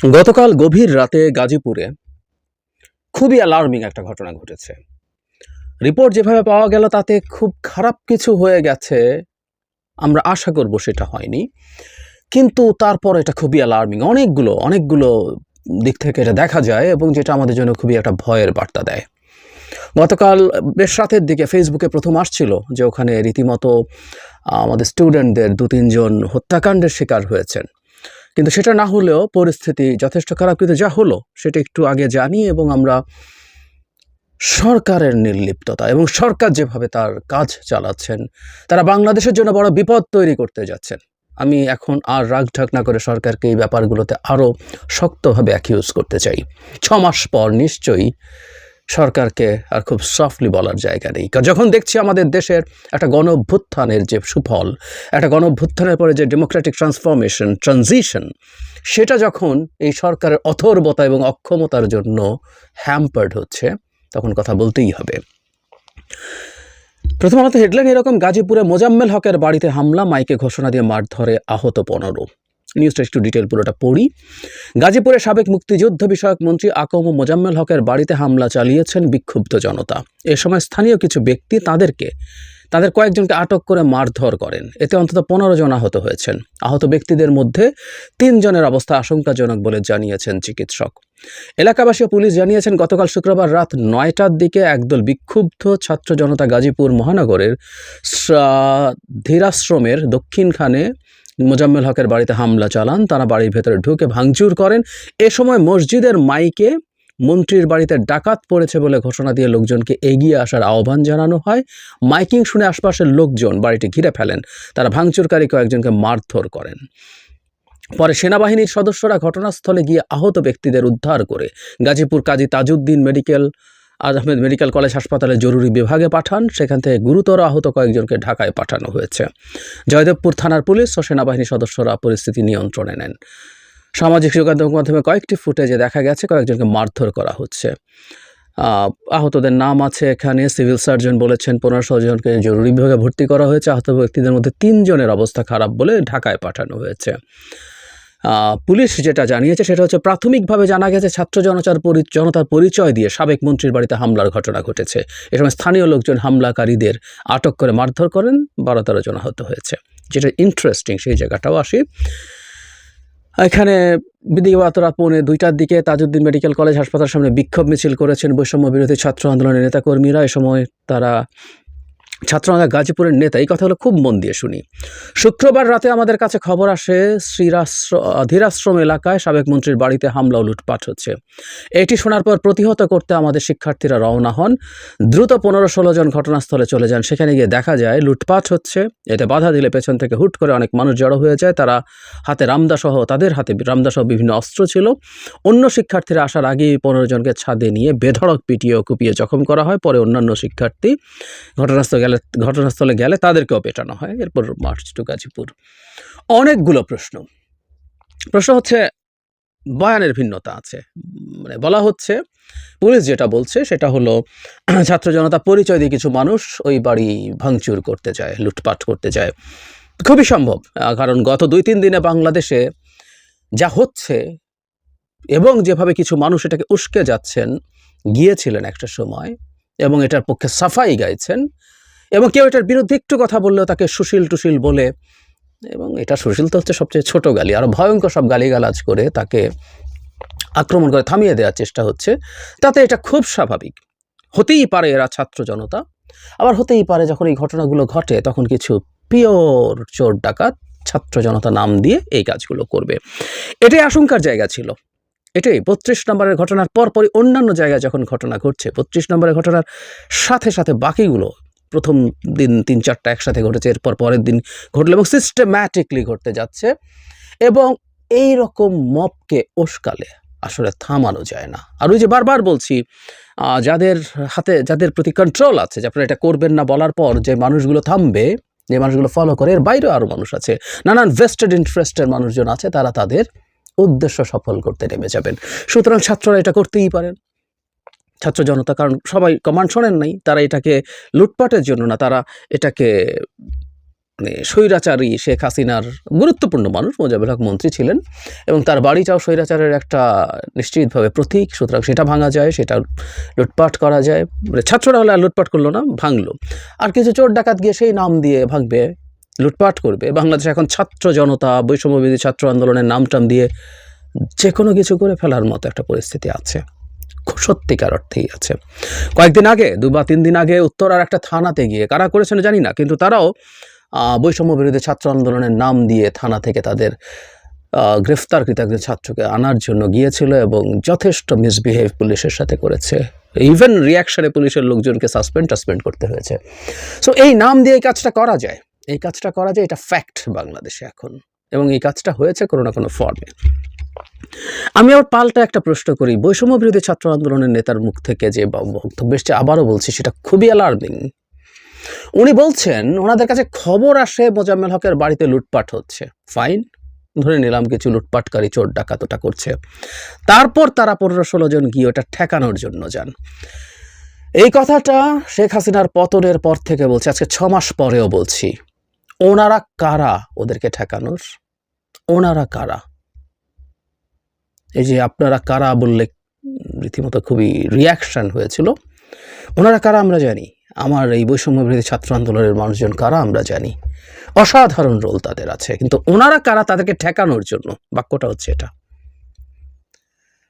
গতকাল গভীর রাতে গাজীপুরে খুবই অ্যালার্মিং একটা ঘটনা ঘটেছে। রিপোর্ট যেভাবে পাওয়া গেল তাতে খুব খারাপ কিছু হয়ে গেছে, আমরা আশা করব সেটা হয়নি, কিন্তু তারপর এটা খুবই অ্যালার্মিং। অনেকগুলো দিক থেকে এটা দেখা যায় এবং যেটা আমাদের জন্য খুবই একটা ভয়ের বার্তা দেয়। গতকাল বেশ রাতের দিকে ফেসবুকে প্রথম আসছিল যে ওখানে রীতিমতো আমাদের স্টুডেন্টদের ২-৩ জন হত্যাকাণ্ডের শিকার হয়েছেন, কিন্তু সেটা না হলেও পরিস্থিতি যথেষ্ট খারাপ। কিন্তু যা হলো সেটা একটু আগে জানি এবং আমরা সরকারের নির্লিপ্ততা এবং সরকার যেভাবে তার কাজ চালাচ্ছেন, তারা বাংলাদেশের জন্য বড় বিপদ তৈরি করতে যাচ্ছেন। আমি এখন আর রাগঢাক না করে সরকারকে এই ব্যাপারগুলোতে আরও শক্তভাবে অ্যাকিউজ করতে চাই। ৬ মাস পর নিশ্চয়ই সরকারকে আর খুব সফটলি বলার জায়গা নেই। কারণ যখন দেখছি আমাদের দেশের একটা গণ-অভ্যুত্থানের যে সুফল, একটা গণ-অভ্যুত্থানের পরে যে ডেমোক্রেটিক ট্রানজিশন, সেটা যখন এই সরকারের অথর্বতা এবং অক্ষমতার জন্য হ্যাম্পার্ড হচ্ছে, তখন কথা বলতেই হবে। প্রথম আলোতে হেডলাইন এরকম: গাজীপুরে মোজাম্মেল হকের বাড়িতে হামলা, মাইকে ঘোষণা দিয়ে মারধরে আহত ১৫। নিউজটা একটু ডিটেল পুরোটা পড়ি। গাজীপুরে সাবেক মুক্তিযুদ্ধ বিষয়ক মন্ত্রী আকম মোজাম্মেল হকের বাড়িতে হামলা চালিয়েছেন বিক্ষুব্ধ জনতা। এ সময় স্থানীয় কিছু ব্যক্তি তাদের কয়েকজনকে আটক করে মারধর করেন। এতে অন্তত ১৫ জন আহত হয়েছেন। আহত ব্যক্তিদের মধ্যে ৩ জনের অবস্থা আশঙ্কাজনক বলে জানিয়েছেন চিকিৎসক। এলাকাবাসী ও পুলিশ জানিয়েছেন, গতকাল শুক্রবার রাত ৯টার দিকে একদল বিক্ষুব্ধ ছাত্র জনতা গাজীপুর মহানগরের ধীরাশ্রমের দক্ষিণখানে মোজাম্মেল হকের বাড়িতে হামলা চালান। তারা বাড়ির ভেতরে ঢুকে ভাঙচুর করেন। এ সময় মসজিদের মাইকে মন্ত্রীর বাড়িতে ডাকাত পড়েছে বলে ঘোষণা দিয়ে লোকজনকে এগিয়ে আসার আহ্বান জানানো হয়। মাইকিং শুনে আশপাশের লোকজন বাড়িটি ঘিরে ফেলেন। তারা ভাঙচুরকারী কয়েকজনকে মারধর করেন। পরে সেনাবাহিনীর সদস্যরা ঘটনাস্থলে গিয়ে আহত ব্যক্তিদের উদ্ধার করে গাজীপুর কাজী তাজউদ্দিন আহমেদ মেডিকেল কলেজ হাসপাতালে জরুরি বিভাগে পাঠান। সেখান থেকে গুরুতর আহত কয়েকজনকে ঢাকায় পাঠানো হয়েছে। জয়দেবপুর থানার পুলিশ ও সেনাবাহিনীর সদস্যরা পরিস্থিতি নিয়ন্ত্রণে নেন। সামাজিক যোগাযোগ মাধ্যমে কয়েকটি ফুটেজে দেখা গেছে কয়েকজনকে মারধর করা হচ্ছে। আহতদের নাম আছে এখানে। সিভিল সার্জন বলেছেন ১৫ জনকে জরুরি বিভাগে ভর্তি করা হয়েছে। আহত ব্যক্তিদের মধ্যে ৩ জনের অবস্থা খারাপ বলে ঢাকায় পাঠানো হয়েছে। পুলিশ যেটা জানিয়েছে সেটা হচ্ছে, প্রাথমিকভাবে জানা গেছে ছাত্র জনতার পরিচয় দিয়ে সাবেক মন্ত্রীর বাড়িতে হামলার ঘটনা ঘটেছে। এ সময় স্থানীয় লোকজন হামলাকারীদের আটক করে মারধর করেন। ১২-১৩ জন আহত হয়েছে। যেটা ইন্টারেস্টিং, সেই জায়গাটাও আসি। এখানে বিদিবাত রাত ১:৩০টার দিকে তাজউদ্দিন মেডিকেল কলেজ হাসপাতালের সামনে বিক্ষোভ মিছিল করেছেন বৈষম্য বিরোধী ছাত্র আন্দোলনের নেতাকর্মীরা। এ সময় তারা ছাত্ররা গাজীপুরের নেতা, এই কথাগুলো খুব মন দিয়ে শুনি। শুক্রবার রাতে আমাদের কাছে খবর আসে ধীরাশ্রম এলাকায় সাবেক মন্ত্রীর বাড়িতে হামলা ও লুটপাট হচ্ছে। এটি শোনার পর প্রতিহত করতে আমাদের শিক্ষার্থীরা রওনা হন। দ্রুত ১৫-১৬ জন ঘটনাস্থলে চলে যান। সেখানে গিয়ে দেখা যায় লুটপাট হচ্ছে। এতে বাধা দিলে পেছন থেকে হুট করে অনেক মানুষ জড়ো হয়ে যায়। তাদের হাতে রামদাসহ বিভিন্ন অস্ত্র ছিল। অন্য শিক্ষার্থীরা আসার আগেই ১৫ জনকে ছাদে নিয়ে বেধড়ক পিটিয়ে ও কুপিয়ে জখম করা হয়। পরে অন্যান্য শিক্ষার্থী ঘটনাস্থলে গেলে তাদেরকেও পেটানো হয়। এরপর মার্চ টু গাজীপুর। অনেকগুলো প্রশ্ন হচ্ছে, বয়ানের ভিন্নতা আছে। মানে বলা হচ্ছে, পুলিশ যেটা বলছে সেটা হলো, ছাত্র জনতা পরিচয় দিয়ে কিছু মানুষ ওই বাড়ি ভাঙচুর করতে যায়, লুটপাট করতে যায়। খুবই সম্ভব, কারণ গত ২-৩ দিনে বাংলাদেশে যা হচ্ছে এবং যেভাবে কিছু মানুষ এটাকে উস্কে গিয়েছিলেন একটা সময় এবং এটার পক্ষে সাফাই গাইছেন, এবং কেউ এটার বিরুদ্ধে একটু কথা বললেও তাকে সুশীল টুশীল বলে, এবং এটা সুশীল তো হচ্ছে সবচেয়ে ছোট গালি, আরও ভয়ঙ্কর সব গালিগালাজ করে তাকে আক্রমণ করে থামিয়ে দেওয়ার চেষ্টা হচ্ছে। তাতে এটা খুব স্বাভাবিক। হতেই পারে এরা ছাত্র জনতা, আবার হতেই পারে যখন এই ঘটনাগুলো ঘটে তখন কিছু পিওর চোর ডাকাত ছাত্র জনতা নাম দিয়ে এই কাজগুলো করবে। এটাই আশঙ্কার জায়গা ছিল। এটাই ৩২ নম্বরের ঘটনার পরপরই অন্যান্য জায়গায় যখন ঘটনা ঘটছে, ৩২ নম্বরের ঘটনার সাথে সাথে বাকিগুলো প্রথম দিন ৩-৪টা একসাথে ঘটেছে, এরপর পরের দিন ঘটলো এবং সিস্টেম্যাটিকলি ঘটতে যাচ্ছে। এবং এই রকম মবকে উস্কালে আসলে থামানো যায় না। আর ওই যে বারবার বলছি, যাদের প্রতি কন্ট্রোল আছে, যে আপনারা এটা করবেন না বলার পর যে মানুষগুলো থামবে, যে মানুষগুলো ফলো করে, এর বাইরেও আরও মানুষ আছে, নানান ভেস্টেড ইন্টারেস্টের মানুষজন আছে, তারা তাদের উদ্দেশ্য সফল করতে নেমে যাবেন। সুতরাং ছাত্ররা এটা করতেই পারেন, ছাত্র জনতা, কারণ সবাই কমান্ড শোনেন নাই। তারা এটাকে লুটপাটের জন্য না, তারা এটাকে মানে স্বৈরাচারী শেখ হাসিনার গুরুত্বপূর্ণ মানুষ মোজাম্মেল হক মন্ত্রী ছিলেন এবং তার বাড়িটাও স্বৈরাচারের একটা নিশ্চিতভাবে প্রতীক, সুতরাং সেটা ভাঙা যায়, সেটা লুটপাট করা যায়। মানে ছাত্ররা হলে আর লুটপাট করলো না, ভাঙলো। আর কিছু চোর ডাকাত গিয়ে সেই নাম দিয়ে ভাঙবে, লুটপাট করবে। বাংলাদেশে এখন ছাত্র জনতা, বৈষম্যবিরোধী ছাত্র আন্দোলনের নামটাম দিয়ে যে কোনো কিছু করে ফেলার মতো একটা পরিস্থিতি আছে, সত্যিকার অর্থেই আছে। কয়েকদিন আগে 2 বা 3 দিন আগে উত্তরার একটা থানাতে গিয়ে, কারা করেছেন জানি না, কিন্তু তারাও বৈষম্য বিরোধী ছাত্র আন্দোলনের নাম দিয়ে থানা থেকে তাদের গ্রেফতারকৃত একজন ছাত্রকে আনার জন্য গিয়েছিল এবং যথেষ্ট মিসবিহেভ পুলিশের সাথে করেছে। ইভেন রিয়াকশনে পুলিশের লোকজনকে সাসপেন্ড করতে হয়েছে। সো এই নাম দিয়ে এই কাজটা করা যায়, এটা ফ্যাক্ট বাংলাদেশে এখন, এবং এই কাজটা হয়েছে কোনো না কোনো ফর্মে। আমি আবার পাল্টা একটা প্রশ্ন করি, বৈষম্য বিরোধী ছাত্র আন্দোলনের নেতার মুখ থেকে যে বক্তব্য এসছে, আবারও বলছি, সেটা খুবই অ্যালার্মিং। উনি বলছেন ওনাদের কাছে খবর আসে মোজাম্মেল হকের বাড়িতে লুটপাট হচ্ছে। ফাইন, ধরে নিলাম কিছু লুটপাটকারী চোর ডাকাত ওটা করছে, তারপর তারা 15-16 জন গিয়ে ওটা ঠেকানোর জন্য যান। এই কথাটা শেখ হাসিনার পতনের পর থেকে বলছে, আজকে 6 মাস পরেও বলছি। ওনারা কারা ওদেরকে ঠেকানোর? ওনারা কারা? এই যে আপনারা কারা বললে রীতিমতো খুবই রিয়াকশন হয়েছিল। ওনারা কারা আমরা জানি, আমার এই বৈষম্য বিরোধী ছাত্র আন্দোলনের মানুষজন কারা আমরা জানি, অসাধারণ রোল তাদের আছে। কিন্তু ওনারা কারা তাদেরকে ঠেকানোর জন্য? বাক্যটা হচ্ছে এটা।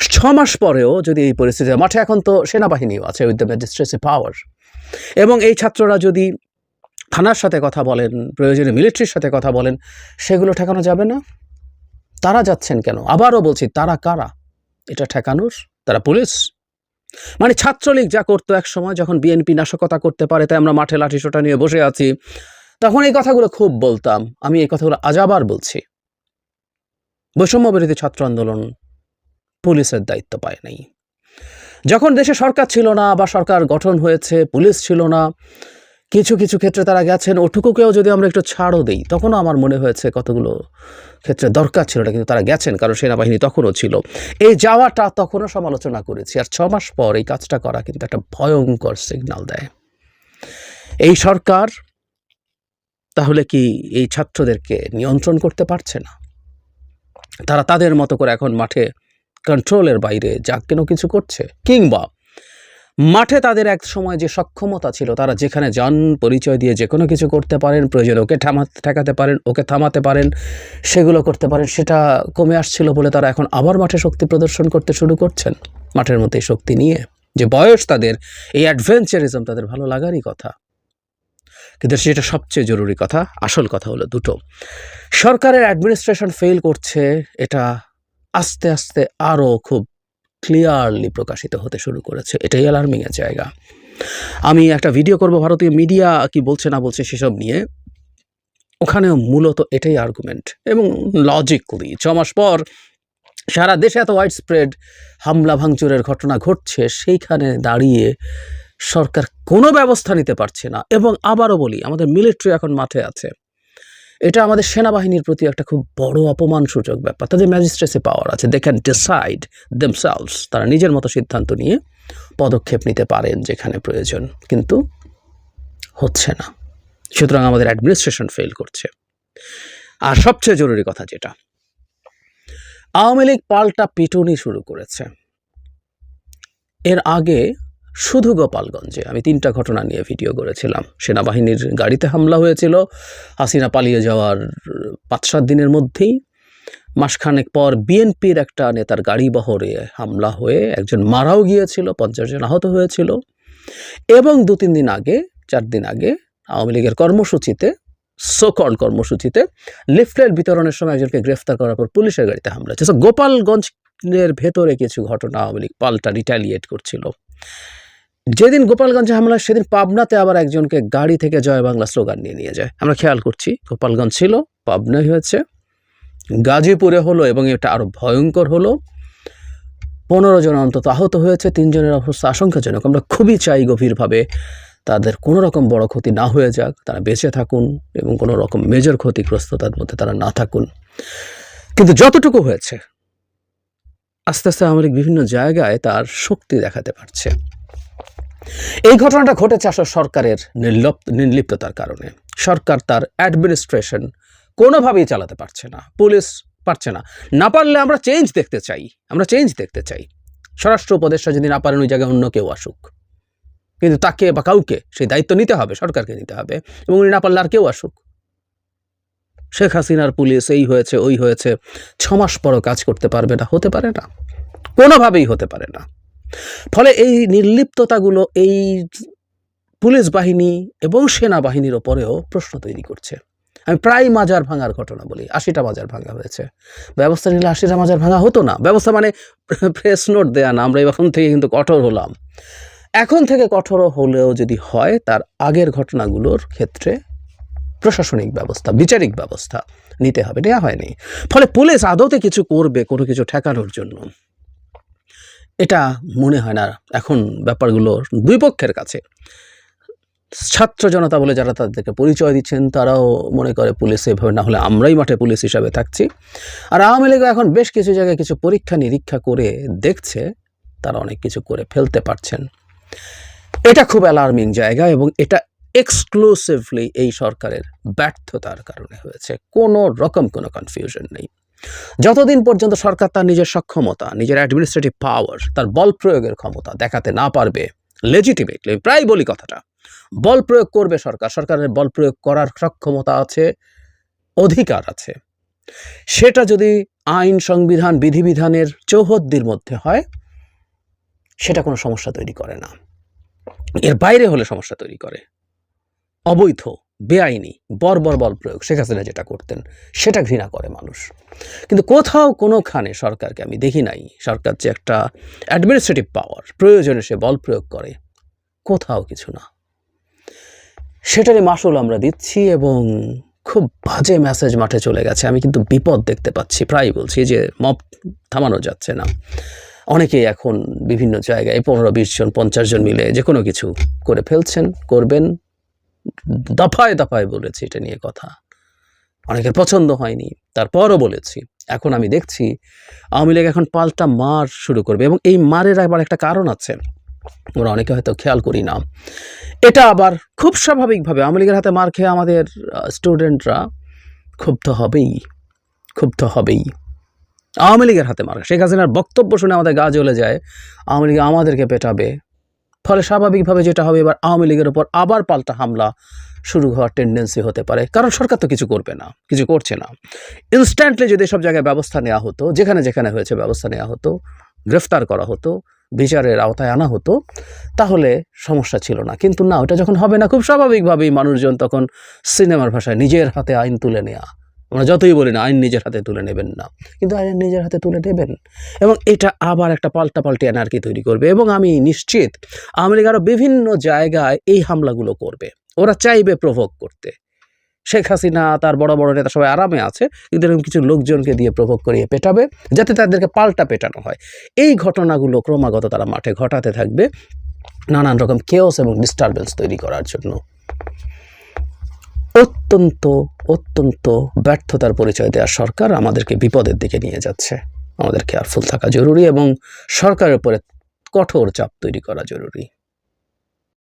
6 মাস পরেও যদি এই পরিস্থিতি, মাঠে এখন তো সেনাবাহিনীও আছে উইথ দ্য ম্যাজিস্ট্রেসি পাওয়ার, এবং এই ছাত্ররা যদি থানার সাথে কথা বলেন, প্রয়োজনে মিলিটারির সাথে কথা বলেন, সেগুলো ঠেকানো যাবে না? তারা যাচ্ছেন কেন? আবারও বলছি, তারা কারা এটা ঠেকানোর? তারা পুলিশ? মানে ছাত্রলীগ যা করতো এক সময়, যখন বিএনপি নাশকতা করতে পারে তাই আমরা মাঠে লাঠিসোঁটা নিয়ে বসে আছি, তখন এই কথাগুলো খুব বলতাম। আমি এই কথাগুলো আজ আবার বলছি, বৈষম্য বিরোধী ছাত্র আন্দোলন পুলিশের দায়িত্ব পায় নাই। যখন দেশে সরকার ছিল না বা সরকার গঠন হয়েছে, পুলিশ ছিল না, কিছু কিছু ক্ষেত্রে তারা গেছেন, ওটুকুকেও যদি আমরা একটু ছাড়ও দিই, তখনও আমার মনে হয়েছে কতগুলো ক্ষেত্রে দরকার ছিল না, কিন্তু তারা গেছেন, কারণ সেনাবাহিনী তখনও ছিল। এই যাওয়াটা তখনও সমালোচনা করেছি। আর 6 মাস পর এই কাজটা করা কিন্তু একটা ভয়ঙ্কর সিগন্যাল দেয়। এই সরকার তাহলে কি এই ছাত্রদেরকে নিয়ন্ত্রণ করতে পারছে না? তারা তাদের মতো করে এখন মাঠে কন্ট্রোলের বাইরে যা কেন কিছু করছে, কিংবা মাঠে তাদের এক সময় যে সক্ষমতা ছিল, তারা যেখানে যান পরিচয় দিয়ে যে কোনো কিছু করতে পারেন, প্রয়োজনে ওকে ঠেকাতে পারেন, ওকে থামাতে পারেন, সেগুলো করতে পারেন, সেটা কমে আসছিল বলে তারা এখন আবার মাঠে শক্তি প্রদর্শন করতে শুরু করছেন। মাঠের মধ্যে শক্তি নিয়ে, যে বয়স তাদের, এই অ্যাডভেঞ্চারিজম তাদের ভালো লাগারই কথা। কিন্তু সেটা সবচেয়ে জরুরি কথা, আসল কথা হলো দুটো। সরকারের অ্যাডমিনিস্ট্রেশন ফেল করছে, এটা আস্তে আস্তে আরও খুব ক্লিয়ারলি প্রকাশিত হতে শুরু করেছে। এটাই অ্যালার্মিংয়ের জায়গা। আমি একটা ভিডিও করব ভারতীয় মিডিয়া কি বলছে না বলছে সেসব নিয়ে, ওখানেও মূলত এটাই আর্গুমেন্ট। এবং লজিক্যালি 6 মাস পর সারা দেশে এত ওয়াইড স্প্রেড হামলা ভাঙচুরের ঘটনা ঘটছে, সেইখানে দাঁড়িয়ে সরকার কোনো ব্যবস্থা নিতে পারছে না। এবং আবারও বলি, আমাদের মিলিটারি এখন মাঠে আছে, এটা আমাদের সেনাবাহিনীর প্রতি একটা খুব বড় অপমানসূচক ব্যাপার। তাদের ম্যাজিস্ট্রেসি পাওয়ার আছে, দে ক্যান ডিসাইড দেমসেলভস, তারা নিজের মতো সিদ্ধান্ত নিয়ে পদক্ষেপ নিতে পারেন যেখানে প্রয়োজন, কিন্তু হচ্ছে না। সুতরাং আমাদের অ্যাডমিনিস্ট্রেশন ফেল করছে। আর সবচেয়ে জরুরি কথা যেটা, আওয়ামী লীগ পাল্টা পিটুনি শুরু করেছে। এর আগে শুধু গোপালগঞ্জে আমি 3টা ঘটনা নিয়ে ভিডিও করেছিলাম। সেনাবাহিনীর গাড়িতে হামলা হয়েছিল হাসিনা পালিয়ে যাওয়ার 5-7 দিনের মধ্যেই। মাসখানেক পর বিএনপির একটা নেতার গাড়ি বহরে হামলা হয়ে একজন মারাও গিয়েছিল, 50 জন আহত হয়েছিল। এবং 2-3 দিন আগে, 4 দিন আগে আওয়ামী লীগের কর্মসূচিতে, সোকল কর্মসূচিতে লিফলেট বিতরণের সময় একজনকে গ্রেফতার করার পর পুলিশের গাড়িতে হামলা হয়েছে। সো গোপালগঞ্জের ভেতরে কিছু ঘটনা আওয়ামী লীগ পাল্টা রিটালিয়েট করছিল। যেদিন গোপালগঞ্জে হামলা, সেদিন পাবনাতে আবার একজনকে গাড়ি থেকে জয় বাংলা স্লোগান নিয়ে যায়। আমরা খেয়াল করছি, গোপালগঞ্জ ছিল, পাবনায় হয়েছে, গাজীপুরে হলো, এবং এটা আরও ভয়ঙ্কর হলো। 15 জন অন্তত আহত হয়েছে, 3 জনের অবস্থা আশঙ্কাজনক। আমরা খুবই চাই গভীরভাবে তাদের কোনো রকম বড় ক্ষতি না হয়ে যাক, তারা বেঁচে থাকুন এবং কোনো রকম মেজর ক্ষতিগ্রস্ততার মধ্যে তারা না থাকুন। কিন্তু যতটুকু হয়েছে, আস্তে আস্তে আওয়ামী লীগ বিভিন্ন জায়গায় তার শক্তি দেখাতে পারছে। এই ঘটনাটা ঘটেছে আসলে সরকারের নির্লিপ্ততার কারণে। সরকার তার অ্যাডমিনিস্ট্রেশন কোনোভাবেই চালাতে পারছে না, পুলিশ পারছে না। না পারলে আমরা চেঞ্জ দেখতে চাই। স্বরাষ্ট্র উপদেষ্টা যদি না পারেন ওই জায়গায় অন্য কেউ আসুক, কিন্তু তাকে বা কাউকে সেই দায়িত্ব নিতে হবে, সরকারকে নিতে হবে, এবং উনি না পারলে আর কেউ আসুক। শেখ হাসিনার পুলিশ এই হয়েছে ওই হয়েছে 6 মাস পরও কাজ করতে পারবে না, হতে পারে না, কোনোভাবেই হতে পারে না। ফলে এই নির্লিপ্ততাগুলো এই পুলিশ বাহিনী এবং সেনাবাহিনীর ওপরেও প্রশ্ন তৈরি করছে। আমি প্রায় মাজার ভাঙার ঘটনা বলি, 80টা মাজার ভাঙা হয়েছে। ব্যবস্থা নিলে 80টা মাজার ভাঙা হতো না। ব্যবস্থা মানে প্রেস নোট দেয়া না, আমরা এখন থেকে কিন্তু কঠোর হলাম। এখন থেকে কঠোর হলেও যদি হয়, তার আগের ঘটনাগুলোর ক্ষেত্রে প্রশাসনিক ব্যবস্থা, বিচারিক ব্যবস্থা নিতে হবে, নেওয়া হয়নি। ফলে পুলিশ আদতে কিছু করবে কোনো কিছু ঠেকানোর জন্য, এটা মনে হয় না। এখন ব্যাপারগুলো দুই পক্ষের কাছে, ছাত্র জনতা বলে যারা তাদেরকে পরিচয় দিচ্ছেন তারাও মনে করে পুলিশ এভাবে না হলে আমরাই মাঠে পুলিশ হিসাবে থাকছি। আর আওয়ামী লীগ এখন বেশ কিছু জায়গায় কিছু পরীক্ষা নিরীক্ষা করে দেখছে তারা অনেক কিছু করে ফেলতে পারছেন। এটা খুব অ্যালার্মিং জায়গা, এবং এটা এক্সক্লুসিভলি এই সরকারের ব্যর্থতার কারণে হয়েছে। কোনো রকম কোনো কনফিউশন নেই। যতদিন পর্যন্ত সরকার তার নিজের সক্ষমতা, নিজের অ্যাডমিনিস্ট্রেটিভ পাওয়ার, তার বল প্রয়োগের ক্ষমতা দেখাতে না পারবে লেজিটিমেটলি, প্রায় বলি কথাটা, বল প্রয়োগ করবে সরকারের বল প্রয়োগ করার সক্ষমতা আছে, অধিকার আছে, সেটা যদি আইন, সংবিধান, বিধিবিধানের চৌহদ্দির মধ্যে হয়, সেটা কোনো সমস্যা তৈরি করে না। এর বাইরে হলে সমস্যা তৈরি করে। অবৈধ, বেআইনি, বর্বর বল প্রয়োগ শেখ হাসিনা যেটা করতেন সেটা ঘৃণা করে মানুষ। কিন্তু কোথাও কোনোখানে সরকারকে আমি দেখি নাই, সরকার যে একটা অ্যাডমিনিস্ট্রেটিভ পাওয়ার, প্রয়োজনে সে বল প্রয়োগ করে, কোথাও কিছু না। সেটারই মাসুল আমরা দিচ্ছি, এবং খুব বাজে মেসেজ মাঠে চলে গেছে। আমি কিন্তু বিপদ দেখতে পাচ্ছি, প্রায় বলছি যে মব থামানো যাচ্ছে না। অনেকেই এখন বিভিন্ন জায়গায় 15-20 জন 50 জন মিলে যে কোনো কিছু করে ফেলছেন, করবেন। দফায় দফায় বলেছি এটা নিয়ে কথা, অনেকের পছন্দ হয়নি, তারপরও বলেছি। এখন আমি দেখছি আওয়ামী লীগ এখন পাল্টা মার শুরু করবে, এবং এই মারের আবার একটা কারণ আছে, ওরা অনেকে হয়তো খেয়াল করি না। এটা আবার খুব স্বাভাবিকভাবে আওয়ামী লীগের হাতে মার খেয়ে আমাদের স্টুডেন্টরা ক্ষুব্ধ হবেই। আওয়ামী লীগের হাতে মার, শেখ হাসিনার বক্তব্য শুনে আমাদের গা জ্বলে যায়, আওয়ামী লীগ আমাদেরকে পেটাবে। ফলে স্বাভাবিকভাবে যেটা হবে, এবার আওয়ামী লীগের ওপর আবার পাল্টা হামলা শুরু হওয়ার টেন্ডেন্সি হতে পারে, কারণ সরকার তো কিছু করবে না, কিছু করছে না। ইনস্ট্যান্টলি যদি সব জায়গায় ব্যবস্থা নেওয়া হতো, যেখানে যেখানে হয়েছে ব্যবস্থা নেওয়া হতো, গ্রেফতার করা হতো, বিচারের আওতায় আনা হতো, তাহলে সমস্যা ছিল না। কিন্তু না, ওটা যখন হবে না, খুব স্বাভাবিকভাবেই মানুষজন তখন সিনেমার ভাষায় নিজের হাতে আইন তুলে নেওয়া, আমরা যতই বলি না আইন নিজের হাতে তুলে নেবেন না, কিন্তু আইন নিজের হাতে তুলে নেবেন, এবং এটা আবার একটা পাল্টাপাল্টি এনার্কি তৈরি করবে। এবং আমি নিশ্চিত আওয়ামী লীগ আরও বিভিন্ন জায়গায় এই হামলাগুলো করবে, ওরা চাইবে প্রভোগ করতে। শেখ হাসিনা, তার বড় বড় নেতা সবাই আরামে আছে, কিন্তু এরকম কিছু লোকজনকে দিয়ে প্রভোগ করিয়ে পেটাবে, যাতে তাদেরকে পাল্টা পেটানো হয়। এই ঘটনাগুলো ক্রমাগত তারা মাঠে ঘটাতে থাকবে, নানান রকম কেওস এবং ডিস্টারবেন্স তৈরি করার জন্য। অত্যন্ত ব্যর্থতার পরিচয় দেওয়া সরকার আমাদেরকে বিপদের দিকে নিয়ে যাচ্ছে। আমাদের কেয়ারফুল থাকা জরুরি, এবং সরকারের উপরে কঠোর চাপ তৈরি করা জরুরি।